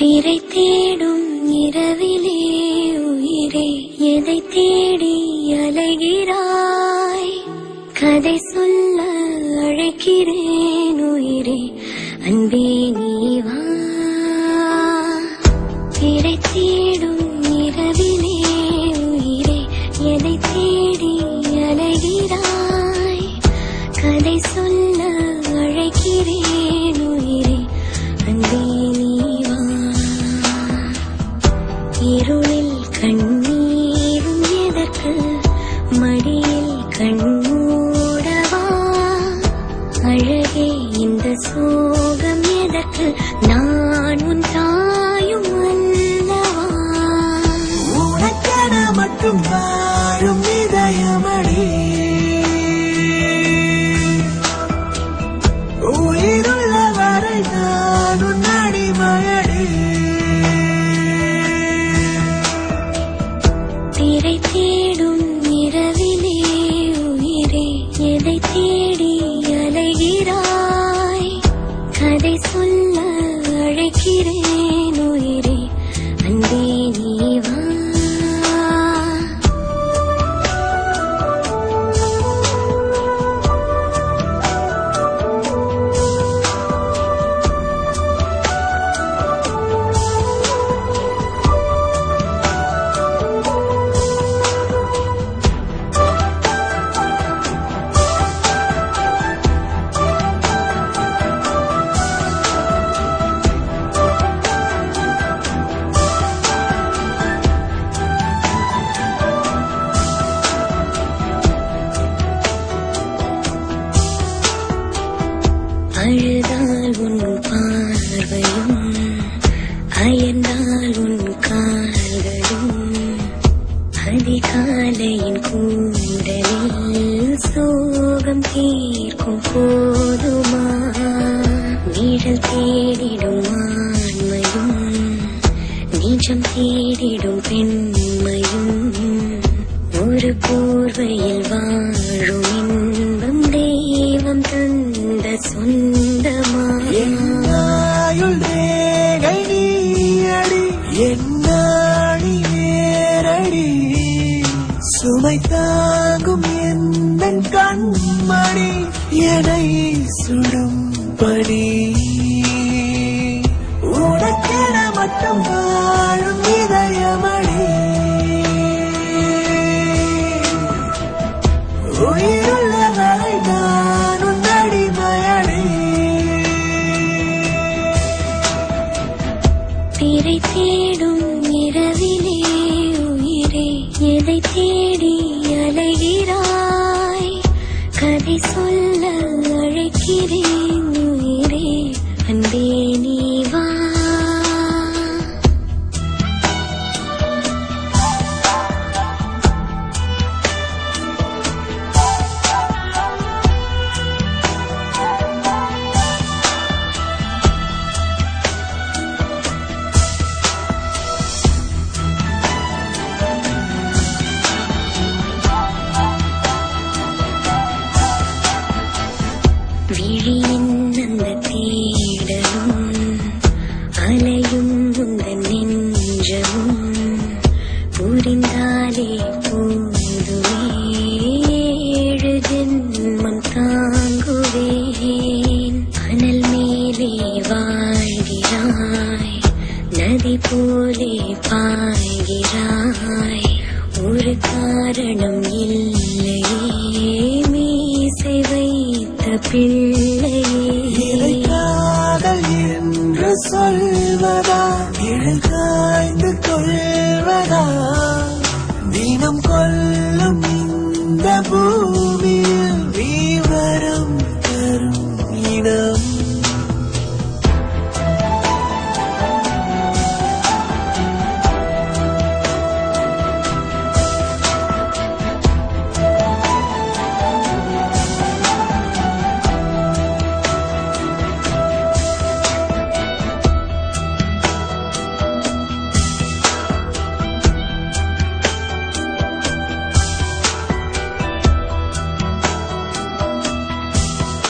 பிறை தேடும் இரவிலே உயிரே எதை தேடி அலைகிறாய்? கதை சொல்ல அழைக்கிறேன் உயிரே, அன்பே நீ வா. பிறை தேடும் இரவிலே உயிரே எதை தேடி அலைகிறாய்? கதை சொல்ல அழைக்கிறேன் உயிரே, அன்பே நீ வா. இருளில் கண்ணீரும் எதற்கு, மடியில் கண்மூடவா? அழகே இந்த சோகம் எதற்கு, நான் உன் தாயும் அல்லவா? உனக்கென மட்டும் வாழும் இதயமடி, உயிருள்ள வரை நான் உன் அடிமையடி. பிறை தேடும் இரவிலே உயிரே எதை தேடி அலைகிறாய்? கதை சொல்ல அழைக்கிறேன் உயிரே, அன்பே நீ வா. அழுதால் உன் பார்வையும், அயர்ந்தால் உன் கால்களும், அதிகாலையின் கூடலில் சோகம் தீர்க்கும் போதுமா? நிழல் தேடிடும் ஆண்மையும், நிஜம் தேடிடும் பெண்மையும், ஒரு போர்வையில் வாழும் இன்பம் தெய்வம் தந்த சொந்தமா? என்னாயுள் ரேகை நீயடி, என்னாடி நேரடி, சுமை தாங்கும் எந்தன் கண்மணி, என்னை சுடும் பணி. உனக்கென மட்டும் வாழும் இதயமடி, உயிருள்ள வரை நான் உன் அடிமையடி. பிறை தேடும் இரவிலே உயிரே எதை தேடி அலைகிறாய்? கதை சொல்ல அழைக்கிறேன் உயிரே, அன்பே நீ வா. விழியின் அந்த தேடலும், அலையும் உந்தன் நெஞ்சமும், புரிந்தாலே போதுமே, 7 ஜென்மம் தாங்குவேன். அனல் மேலே வாழ்கிறாய், நதி போலே பாய்கிறாய், ஒரு காரணம் இல்லையே, மீசை வைத்த பிள்ளையே. காதல் என்று சொல்வதா, இழுகாய்ந்து கொள்வதா, தினம் கொல்லும் இந்த பூ